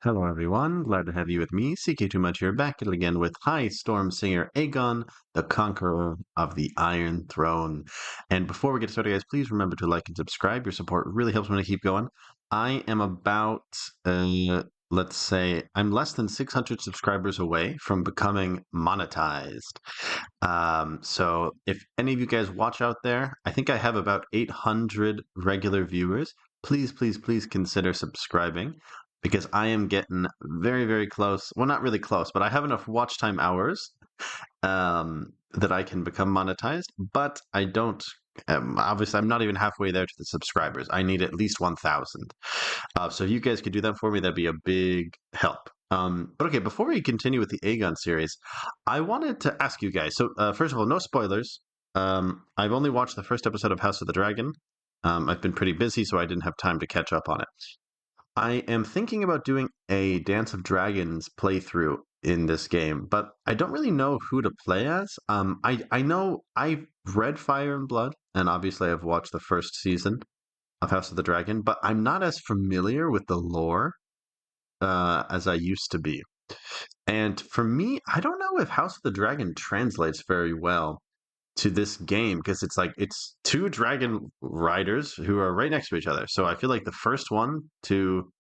Hello, everyone. Glad to have you with me. CK Too Much here, back again with High Storm Singer Aegon, the Conqueror of the Iron Throne. And before we get started, guys, please remember to like and subscribe. Your support really helps me to keep going. I am about, let's say, I'm less than 600 subscribers away from becoming monetized. So if any of you guys watch out there, I think I have about 800 regular viewers. Please, please, please consider subscribing because I am getting very, very close. Well, not really close, but I have enough watch time hours that I can become monetized. But I don't. Obviously, I'm not even halfway there to the subscribers. I need at least 1,000. So if you guys could do that for me, that'd be a big help. But okay, before we continue with the Aegon series, I wanted to ask you guys. So first of all, no spoilers. I've only watched the first episode of House of the Dragon. I've been pretty busy, so I didn't have time to catch up on it. I am thinking about doing a Dance of Dragons playthrough in this game, but I don't really know who to play as. I know I've read Fire and Blood, and obviously I've watched the first season of House of the Dragon, but I'm not as familiar with the lore as I used to be. And for me, I don't know if House of the Dragon translates very well to this game because it's two dragon riders who are right next to each other. So I feel like the first one to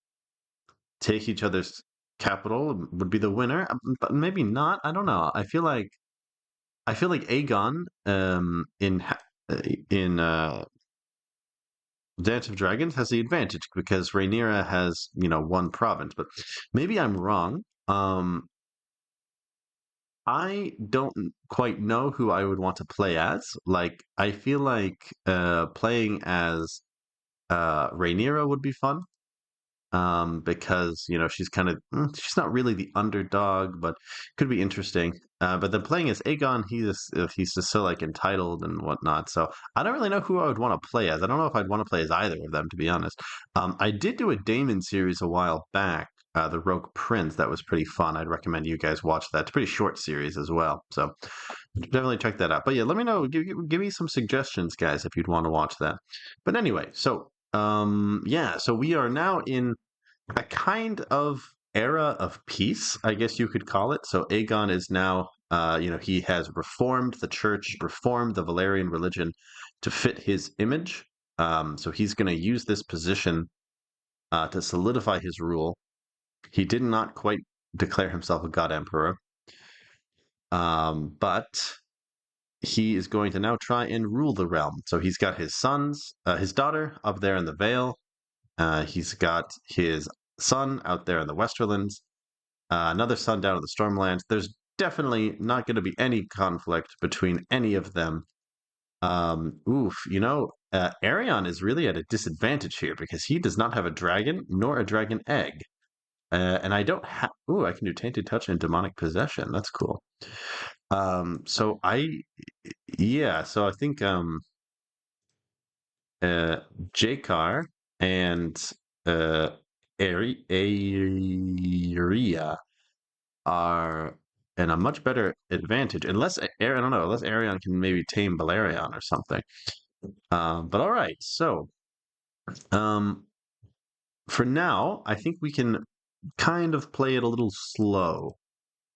take each other's capital would be the winner, but maybe not. I don't know. I feel like Aegon in Dance of Dragons has the advantage because Rhaenyra has one province, but maybe I'm wrong. I don't quite know who I would want to play as. Like, I feel like playing as Rhaenyra would be fun because she's not really the underdog, but could be interesting. But then playing as Aegon, he's just so like entitled and whatnot. So I don't really know who I would want to play as. I don't know if I'd want to play as either of them, to be honest. I did do a Daemon series a while back, the Rogue Prince. That was pretty fun. I'd recommend you guys watch that. It's a pretty short series as well, so definitely check that out. But yeah, let me know. Give me some suggestions, guys, if you'd want to watch that. But anyway, so yeah, so we are now in a kind of era of peace, I guess you could call it. So Aegon is now, he has reformed the church, reformed the Valyrian religion to fit his image. So he's going to use this position to solidify his rule. He did not quite declare himself a god emperor, but he is going to now try and rule the realm. So he's got his sons, his daughter up there in the Vale. He's got his son out there in the Westerlands, another son down in the Stormlands. There's definitely not going to be any conflict between any of them. Arion is really at a disadvantage here because he does not have a dragon nor a dragon egg. And I don't have. Ooh, I can do tainted touch and demonic possession. That's cool. So yeah. So I think uh, Jakar and uh, Aeria are in a much better advantage, unless I don't know, unless Arion can maybe tame Balerion or something. But all right, so um, for now, I think we can kind of play it a little slow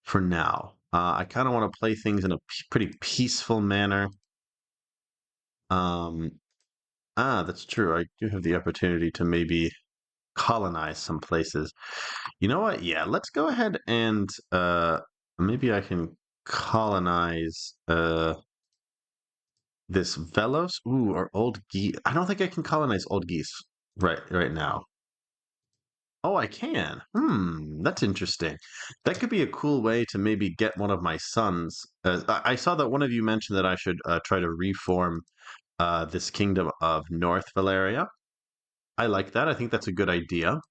for now. I kind of want to play things in a pretty peaceful manner. Um, that's true. I do have the opportunity to maybe colonize some places. You know what? Yeah, let's go ahead and maybe I can colonize this Velos. Ooh, or old geese. I don't think I can colonize old geese right now. Oh, I can. That's interesting. That could be a cool way to maybe get one of my sons. I saw that one of you mentioned that I should try to reform this kingdom of North Valeria. I like that. I think that's a good idea.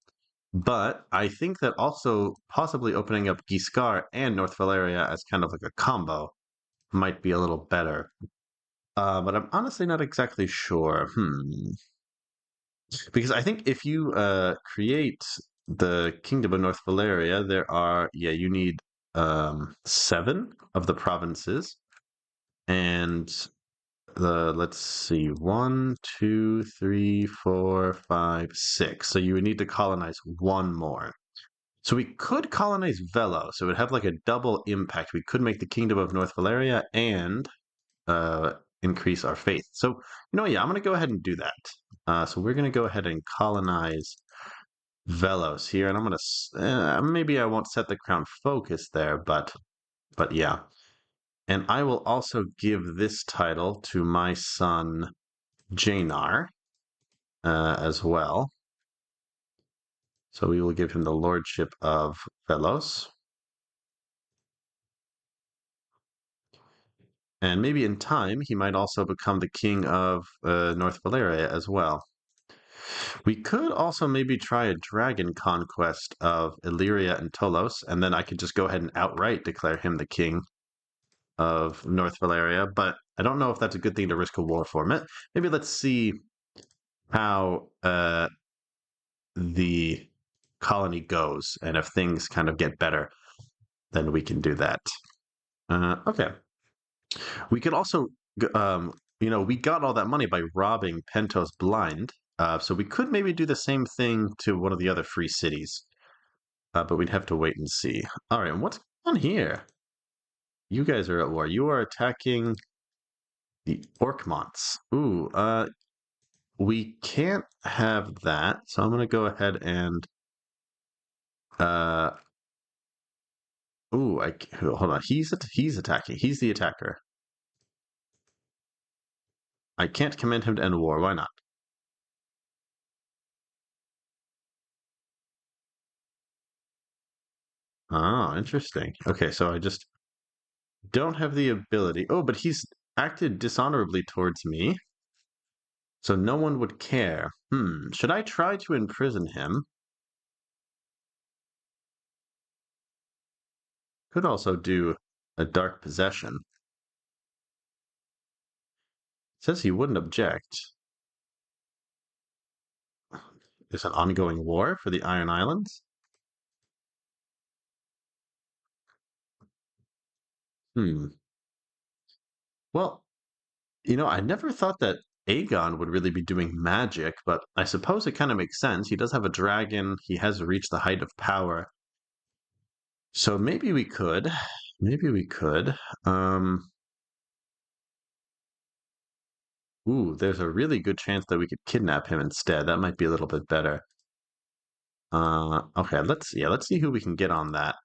But I think that also possibly opening up Giscard and North Valeria as kind of like a combo might be a little better. But I'm honestly not exactly sure. Because I think if you create the Kingdom of North Valeria, you need seven of the provinces. And let's see, one, two, three, four, five, six. So you would need to colonize one more. So we could colonize Velo, so it would have like a double impact. We could make the Kingdom of North Valyria and increase our faith. So, yeah, I'm going to go ahead and do that. So we're going to go ahead and colonize Velos here, and I'm going to maybe I won't set the crown focus there, but yeah. And I will also give this title to my son Janar as well. So we will give him the lordship of Velos. And maybe in time, he might also become the king of North Valyria as well. We could also maybe try a dragon conquest of Illyria and Tolos, and then I could just go ahead and outright declare him the king of North Valyria, but I don't know if that's a good thing to risk a war for. Maybe let's see how the colony goes, and if things kind of get better, then we can do that. Okay. We could also, we got all that money by robbing Pentos blind, so we could maybe do the same thing to one of the other free cities, but we'd have to wait and see. All right, and what's on here? You guys are at war. You are attacking the Orkmonts. Ooh, we can't have that, so I'm going to go ahead and uh hold on. He's attacking. He's the attacker. I can't command him to end war. Why not? Oh, interesting. Okay, so I just don't have the ability. Oh, but he's acted dishonorably towards me, so no one would care. Should I try to imprison him? Could also do a dark possession. Says he wouldn't object. Is an ongoing war for the Iron Islands? Hmm. Well, I never thought that Aegon would really be doing magic, but I suppose it kind of makes sense. He does have a dragon. He has reached the height of power. So maybe we could. Maybe we could. Ooh, there's a really good chance that we could kidnap him instead. That might be a little bit better. Okay, let's see who we can get on that.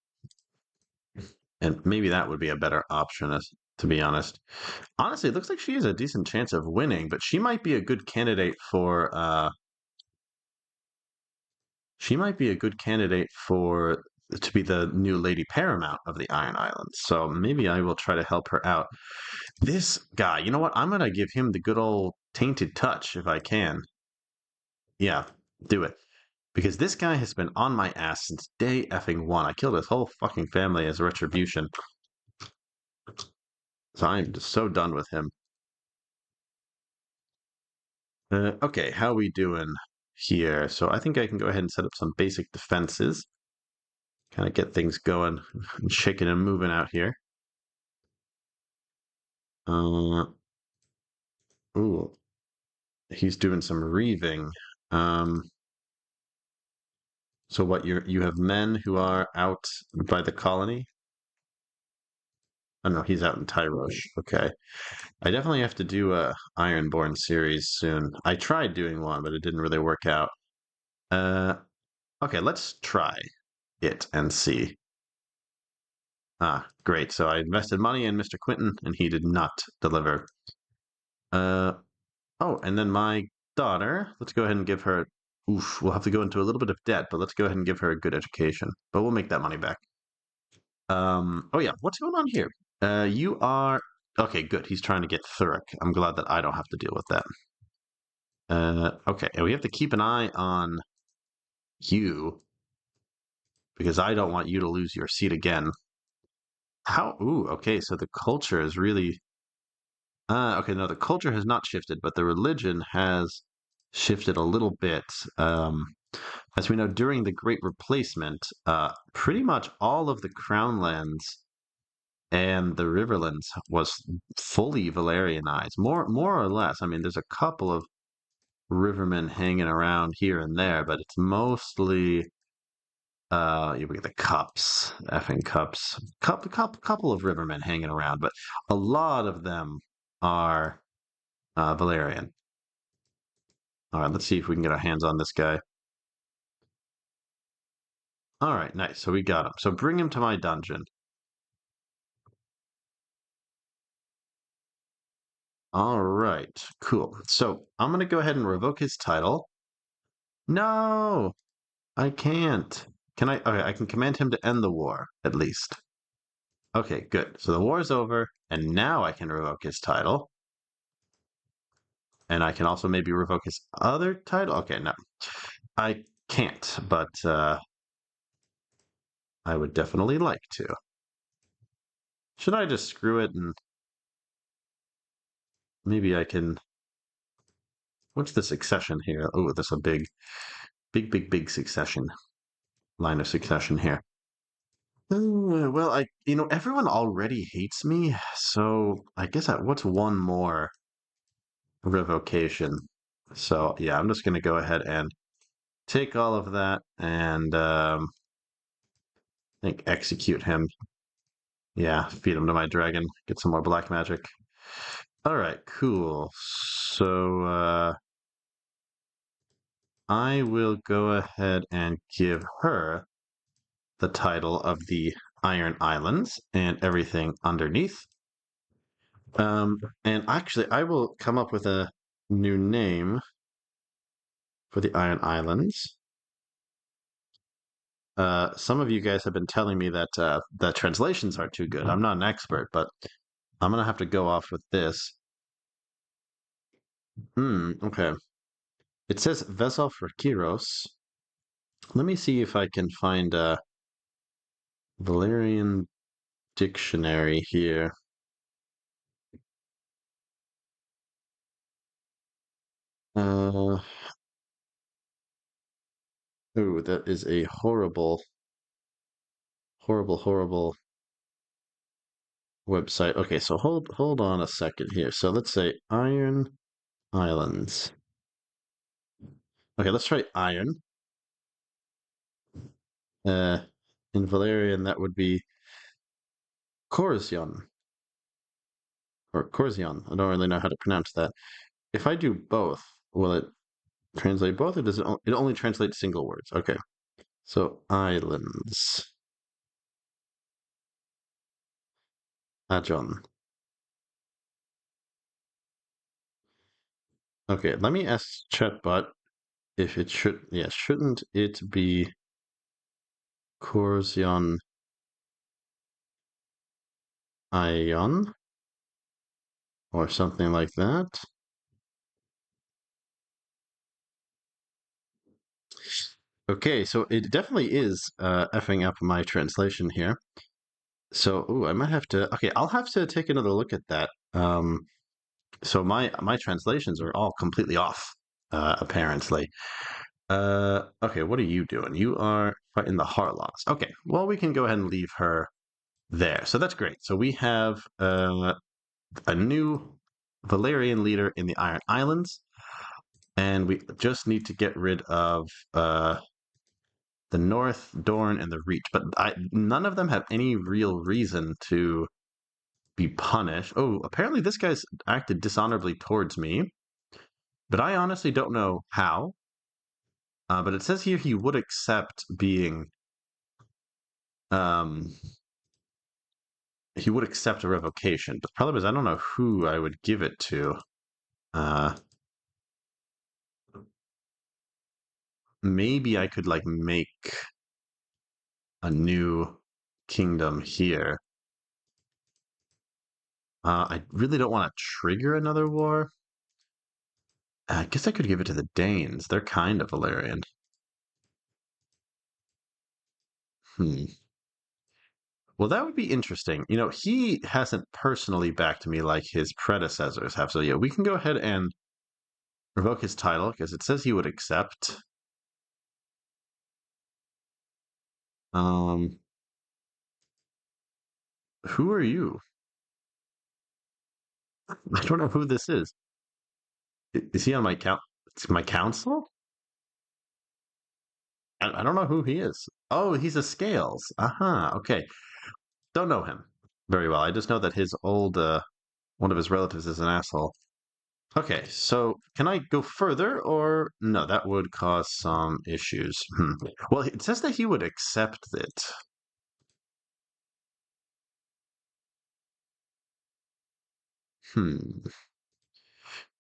And maybe that would be a better option, to be honest. Honestly, it looks like she has a decent chance of winning, but she might be a good candidate for to be the new Lady Paramount of the Iron Islands. So maybe I will try to help her out. This guy, you know what? I'm gonna give him the good old tainted touch if I can. Yeah, do it. Because this guy has been on my ass since day effing one. I killed his whole fucking family as retribution. So I'm just so done with him. Okay, how we doing here? So I think I can go ahead and set up some basic defenses. Kind of get things going and shaking and moving out here. Uh, ooh, he's doing some reaving. Um, so what you have men who are out by the colony? Oh no, he's out in Tyrosh. Okay. I definitely have to do a Ironborn series soon. I tried doing one, but it didn't really work out. Uh, okay, let's try it and see. Ah, great. So I invested money in Mr. Quinton, and he did not deliver. Uh, oh, and then my daughter. Let's go ahead and give her. Oof, we'll have to go into a little bit of debt, but let's go ahead and give her a good education. But we'll make that money back. Oh yeah, what's going on here? You are okay. Good. He's trying to get Thuric. I'm glad that I don't have to deal with that. Okay, and we have to keep an eye on you because I don't want you to lose your seat again. How? Ooh, okay. So the culture is really. Okay, no, the culture has not shifted, but the religion has shifted a little bit. As we know, during the Great Replacement, pretty much all of the Crown lands and the Riverlands was fully Valyrianized, more or less. I mean, there's a couple of Rivermen hanging around here and there, but it's mostly You get the cups, effing cups. Couple of rivermen hanging around, but a lot of them are Valyrian. All right, let's see if we can get our hands on this guy. All right, nice. So we got him. So bring him to my dungeon. All right, cool. So I'm gonna go ahead and revoke his title. No, I can't. Can I? Okay, I can command him to end the war at least. Okay, good. So the war is over, and now I can revoke his title, and I can also maybe revoke his other title. Okay, no, I can't, but I would definitely like to. Should I just screw it and maybe I can? What's the succession here? Oh, there's a big succession line of succession here. Well, everyone already hates me, so I guess what's one more revocation? So yeah, I'm just gonna go ahead and take all of that and I think execute him. Yeah, feed him to my dragon. Get some more black magic. All right, cool. So I will go ahead and give her the title of the Iron Islands and everything underneath. And actually, I will come up with a new name for the Iron Islands. Some of you guys have been telling me that the translations are too good. I'm not an expert, but I'm gonna have to go off with this. Okay. It says Vesel for Kiros. Let me see if I can find a Valyrian dictionary here. Uh, oh, that is a horrible website. Okay, so hold on a second here. So let's say Iron Islands. Okay, let's try iron. Uh, in Valyrian, that would be Corsion or Corsion. I don't really know how to pronounce that. If I do both, will it translate both, or does it only translate single words? Okay, so islands. Aegon. Okay, let me ask chatbot if it should. Yeah, shouldn't it be Corsion Ion or something like that? Okay, so it definitely is effing up my translation here. So, ooh, I might have to. Okay, I'll have to take another look at that. So my translations are all completely off, apparently. Okay, what are you doing? You are fighting the Harlocks. Okay, well we can go ahead and leave her there. So that's great. So we have a new Valyrian leader in the Iron Islands, and we just need to get rid of the North, Dorne, and the Reach. But none of them have any real reason to be punished. Oh, apparently this guy's acted dishonorably towards me, but I honestly don't know how. But it says here he would accept being, um, he would accept a revocation. But the problem is I don't know who I would give it to. Uh, Maybe I could like make a new kingdom here. I really don't want to trigger another war. I guess I could give it to the Danes. They're kind of Valyrian. Hmm. Well, that would be interesting. He hasn't personally backed me like his predecessors have. So, yeah, we can go ahead and revoke his title because it says he would accept. Um, who are you? I don't know who this is. Is he on my count? It's my council? I don't know who he is. Oh, he's a Scales. Uh-huh. Okay. Don't know him very well. I just know that his old one of his relatives is an asshole. Okay, so can I go further or no? That would cause some issues. Well, it says that he would accept it. Hmm.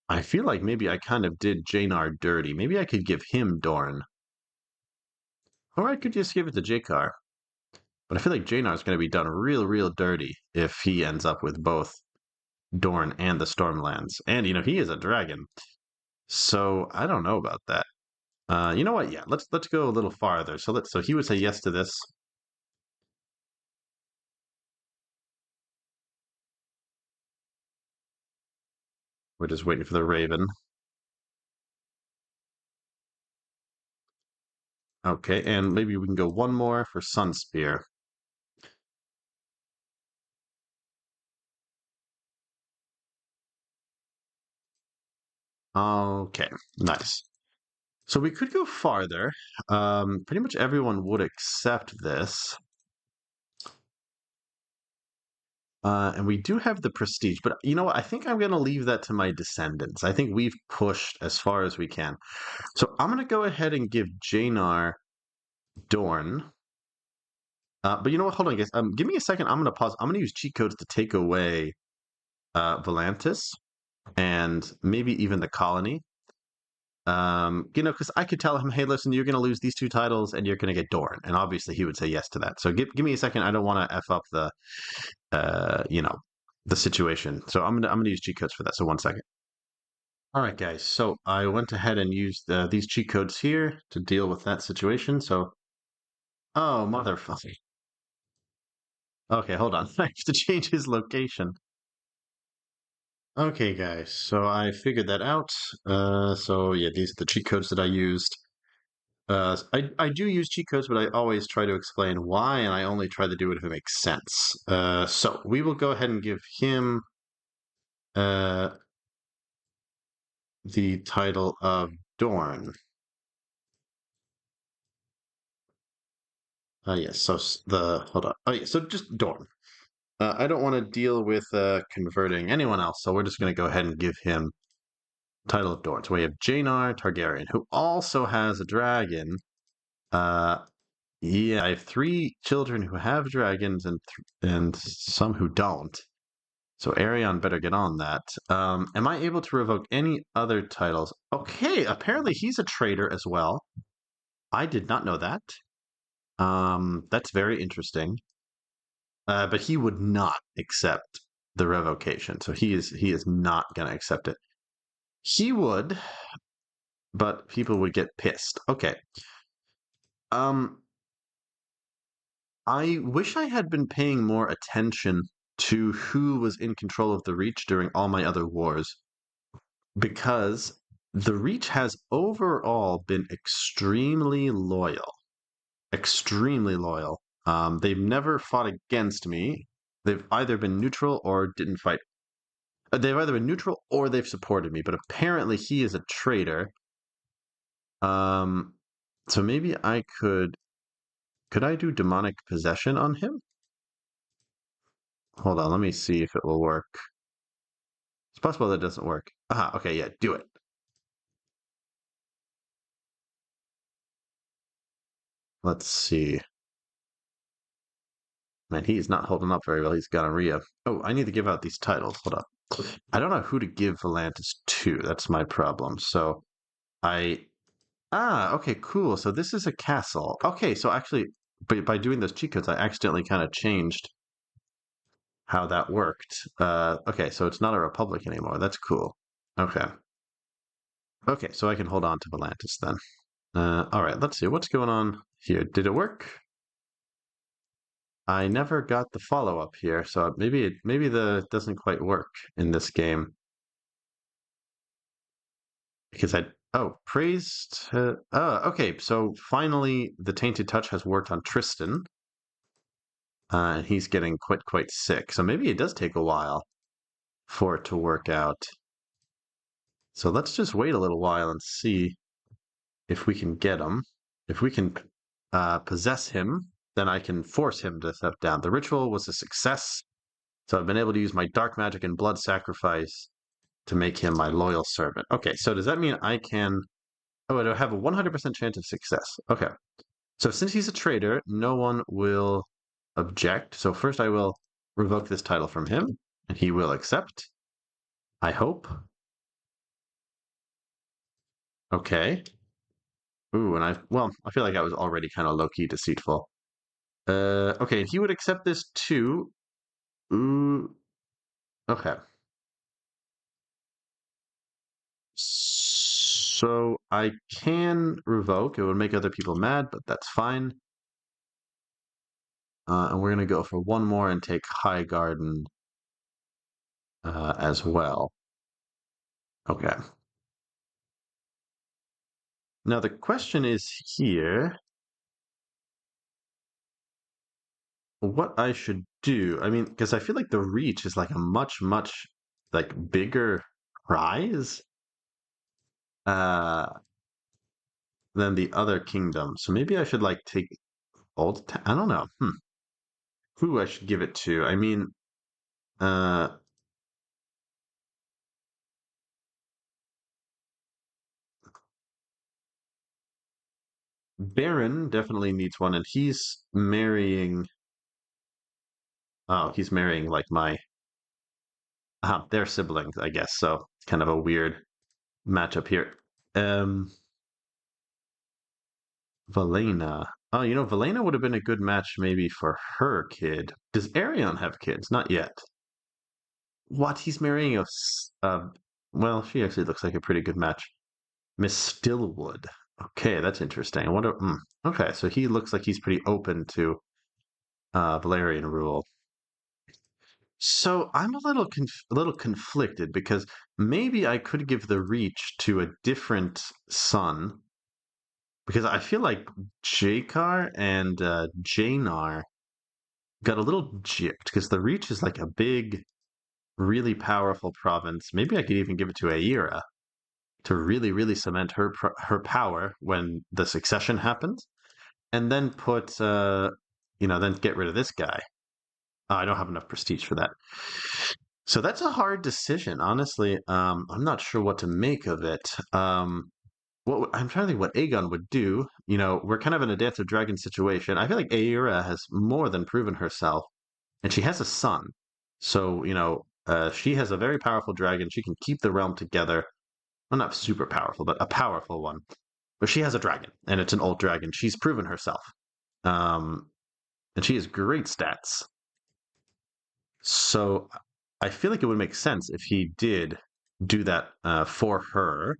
I feel like maybe I kind of did Janar dirty. Maybe I could give him Dorn. Or I could just give it to Jakar. But I feel like Janar is going to be done real, real dirty if he ends up with both Dorn and the Stormlands. And, he is a dragon. So I don't know about that. You know what? Yeah, let's go a little farther. So he would say yes to this. We're just waiting for the Raven. Okay, and maybe we can go one more for Sunspear. Okay, nice. So we could go farther. Pretty much everyone would accept this. And we do have the prestige, but you know what? I think I'm going to leave that to my descendants. I think we've pushed as far as we can. So I'm going to go ahead and give Janar Dorn. But you know what? Hold on, guys. Give me a second. I'm going to pause. I'm going to use cheat codes to take away Volantis and maybe even the colony. Because I could tell him, hey, listen, you're going to lose these two titles and you're going to get Dorn. And obviously he would say yes to that. So give me a second. I don't want to F up uh, you know, the situation. So I'm gonna use cheat codes for that. So one second. All right, guys. So I went ahead and used these cheat codes here to deal with that situation. So, oh, motherfucker. Okay, hold on. I have to change his location. Okay, guys. So I figured that out. So yeah, these are the cheat codes that I used. I do use cheat codes, but I always try to explain why, and I only try to do it if it makes sense. So we will go ahead and give him uh, the title of Dorn. Yes. So the hold on. Oh yeah. So just Dorn. I don't want to deal with converting anyone else, so we're just going to go ahead and give him title of Dorn. So we have Janar Targaryen, who also has a dragon. Uh, yeah, I have three children who have dragons and some who don't. So Arion better get on that. Am I able to revoke any other titles? Okay, apparently he's a traitor as well. I did not know that. That's very interesting. But he would not accept the revocation, so he is not going to accept it. He would, but people would get pissed. Okay. Um, I wish I had been paying more attention to who was in control of the Reach during all my other wars, because the Reach has overall been extremely loyal. Extremely loyal. They've never fought against me. They've either been neutral or didn't fight. They've either been neutral or they've supported me, but apparently he is a traitor. Um, so maybe I could I do demonic possession on him? Hold on, let me see if it will work. It's possible that it doesn't work. Aha, okay, yeah, do it. Let's see. Man, he's not holding up very well. He's gonorrhea. Oh, I need to give out these titles. Hold up. I don't know who to give Volantis to. That's my problem. So I okay, cool. So this is a castle. Okay, so actually, by doing those cheat codes, I accidentally kind of changed how that worked. Okay, so it's not a republic anymore. That's cool. Okay. Okay, so I can hold on to Volantis then. All right, let's see what's going on here. Did it work? I never got the follow up here, so maybe the doesn't quite work in this game because I praised. Oh, okay. So finally, the tainted touch has worked on Tristan, and he's getting quite sick. So maybe it does take a while for it to work out. So let's just wait a little while and see if we can get him. If we can possess him, then I can force him to step down. The ritual was a success, so I've been able to use my dark magic and blood sacrifice to make him my loyal servant. Okay, so does that mean I can? Oh, I have a 100% chance of success. Okay, so since he's a traitor, no one will object. So first, I will revoke this title from him, and he will accept. I hope. Okay. Ooh, and I feel like I was already kind of low key deceitful. Okay, he would accept this too. Ooh, okay. So I can revoke. It would make other people mad, but that's fine. And we're gonna go for one more and take High Garden as well. Okay. Now the question is here what I should do. I mean, because I feel like the Reach is like a much like bigger prize uh, than the other kingdom. So maybe I should like take I don't know. Who I should give it to? I mean, uh, Baron definitely needs one, and he's marrying. Oh, he's marrying like my their siblings, I guess. So kind of a weird matchup here. Um, Valena. Oh, Valena would have been a good match maybe for her kid. Does Arion have kids? Not yet. What? He's marrying well, she actually looks like a pretty good match. Miss Stillwood. Okay, that's interesting. I wonder. Okay, so he looks like he's pretty open to Valyrian rule. So I'm a little conflicted because maybe I could give the reach to a different son because I feel like Jakar and Janar got a little gypped because the reach is like a big, really powerful province. Maybe I could even give it to Aira to really cement her power when the succession happens, and then then get rid of this guy. I don't have enough prestige for that. So that's a hard decision, honestly. I'm not sure what to make of it. What I'm trying to think what Aegon would do. We're kind of in a Dance of Dragons situation. I feel like Aira has more than proven herself, and she has a son. So she has a very powerful dragon. She can keep the realm together. Well, not super powerful, but a powerful one. But she has a dragon, and it's an old dragon. She's proven herself, um, and she has great stats. So I feel like it would make sense if he did do that for her.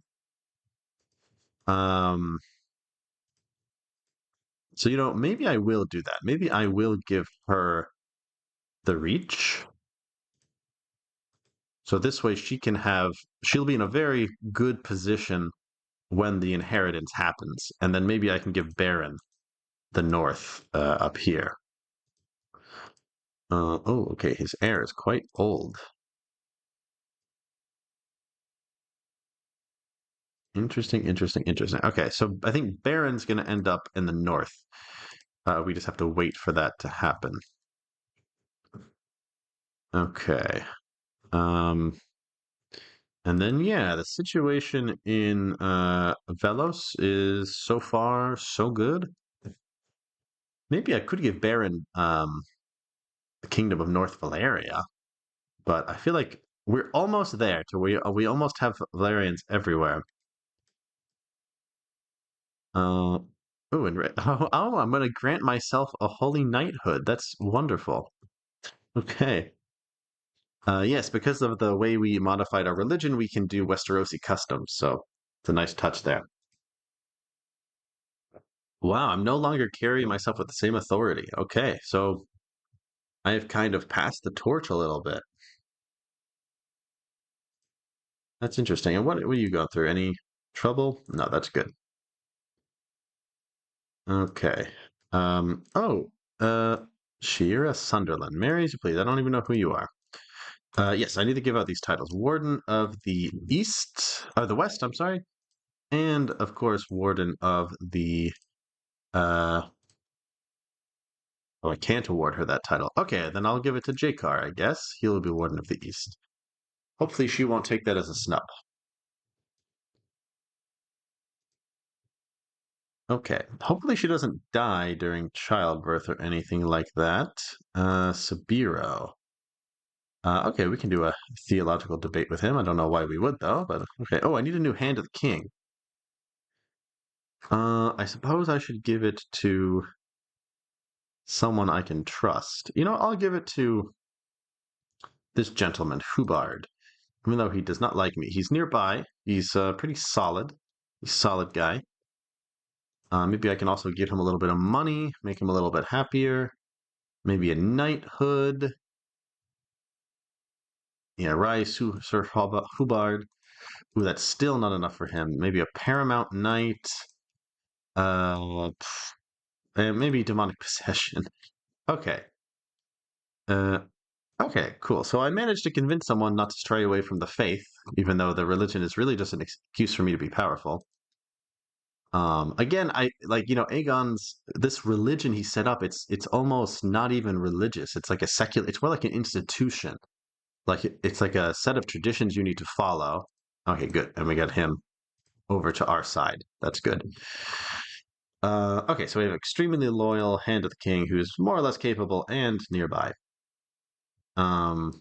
Um, so maybe I will do that. Maybe I will give her the reach. So this way she'll be in a very good position when the inheritance happens. And then maybe I can give Baron the north up here. Okay. His heir is quite old. Interesting. Okay, so I think Baron's going to end up in the north. We just have to wait for that to happen. Okay. Um, and then, yeah, the situation in Velos is so far so good. Maybe I could give Baron the Kingdom of North Valyria, but I feel like we're almost there to we almost have Valyrians everywhere. Uh, I'm going to grant myself a holy knighthood. That's wonderful. Okay. Yes, because of the way we modified our religion, we can do Westerosi customs. So it's a nice touch there. Wow, I'm no longer carrying myself with the same authority. Okay, so I have kind of passed the torch a little bit. That's interesting. And what you go through? Any trouble? No, that's good. Okay. Oh, uh, Shira Sunderland. Mary, as you please. I don't even know who you are. Yes, I need to give out these titles. Warden of the East, or the West, I'm sorry. And, of course, Warden of the Oh, I can't award her that title. Okay, then I'll give it to Jakar, I guess. He'll be Warden of the East. Hopefully she won't take that as a snub. Okay. Hopefully she doesn't die during childbirth or anything like that. Sabiro. Okay, we can do a theological debate with him. I don't know why we would, though, but okay. Oh, I need a new Hand of the King. I suppose I should give it to someone I can trust. I'll give it to this gentleman, Hubbard. Even though he does not like me, he's nearby. He's pretty solid. He's a solid guy. Maybe I can also give him a little bit of money, make him a little bit happier. Maybe a knighthood. Yeah, Sir Hubbard. Ooh, that's still not enough for him. Maybe a paramount knight. Uh, maybe demonic possession. Okay. Uh, okay, cool. So I managed to convince someone not to stray away from the faith, even though the religion is really just an excuse for me to be powerful. Again, I like Aegon's this religion he set up. It's almost not even religious. It's like a secular. It's more like an institution. Like it's like a set of traditions you need to follow. Okay, good, and we got him over to our side. That's good. Okay, so we have extremely loyal Hand of the King, who's more or less capable and nearby. Um,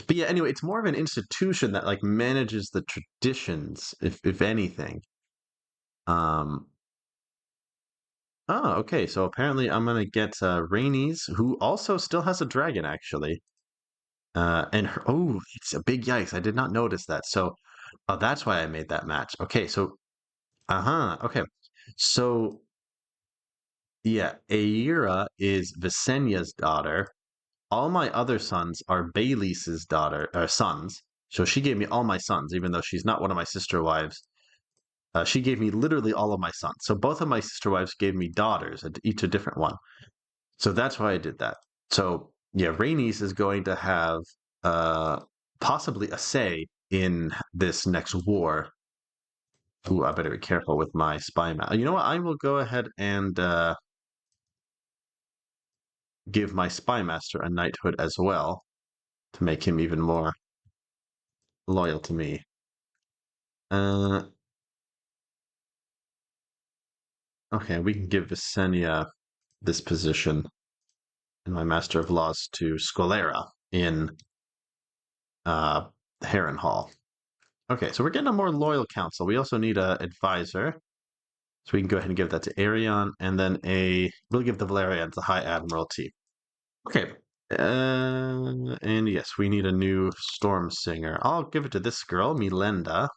but yeah, anyway, it's more of an institution that like manages the traditions, if anything. Um, oh, okay. So apparently, I'm gonna get Rhaenys, who also still has a dragon, actually. And her, oh, it's a big yikes! I did not notice that. So, oh, that's why I made that match. Okay, so, okay. So, yeah, Aira is Visenya's daughter. All my other sons are Baelys's daughter sons. So she gave me all my sons, even though she's not one of my sister wives. She gave me literally all of my sons. So both of my sister wives gave me daughters, each a different one. So that's why I did that. So yeah, Rhaenys is going to have uh, possibly a say in this next war. Ooh, I better be careful with my spy map. You know what? I will go ahead and give my spy master a knighthood as well to make him even more loyal to me. Uh, okay, we can give Visenya this position in my Master of Laws to Scholera in uh, Harrenhal. Okay, so we're getting a more loyal council. We also need a advisor, so we can go ahead and give that to Arion, and then we'll give the Valyrians a High Admiralty. Okay, and yes, we need a new Storm Singer. I'll give it to this girl, Milenda,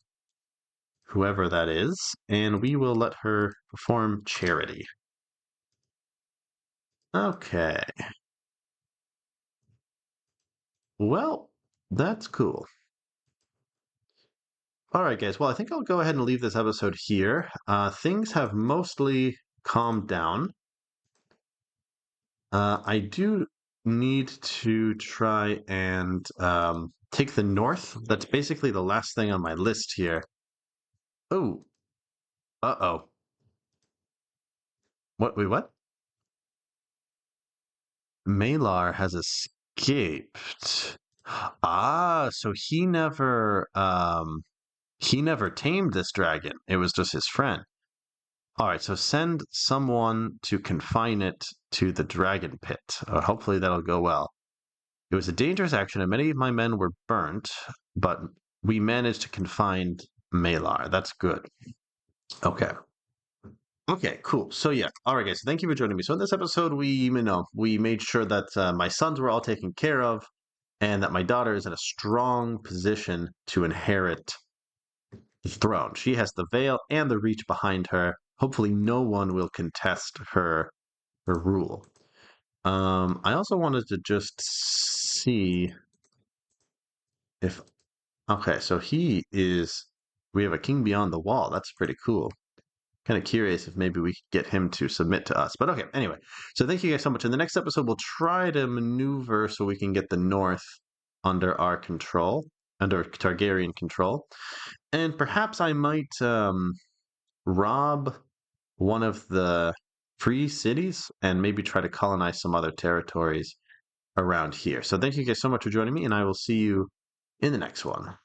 whoever that is, and we will let her perform charity. Okay, well, that's cool. All right, guys. Well, I think I'll go ahead and leave this episode here. Things have mostly calmed down. I do need to try and take the north. That's basically the last thing on my list here. Oh, uh-oh. What? Wait, what? Malar has escaped. Ah, so he never tamed this dragon. It was just his friend. All right, so send someone to confine it to the dragon pit. Hopefully that'll go well. It was a dangerous action, and many of my men were burnt, but we managed to confine Malar. That's good. Okay. Okay, cool. So yeah, all right, guys. Thank you for joining me. So in this episode, we made sure that my sons were all taken care of, and that my daughter is in a strong position to inherit the throne. She has the veil and the reach behind her. Hopefully, no one will contest her rule. I also wanted to just see if okay, so he is. We have a king beyond the wall. That's pretty cool. Kind of curious if maybe we could get him to submit to us. But okay, anyway. So thank you guys so much. In the next episode, we'll try to maneuver so we can get the north under our control, under Targaryen control, and perhaps I might rob one of the free cities and maybe try to colonize some other territories around here. So thank you guys so much for joining me, and I will see you in the next one.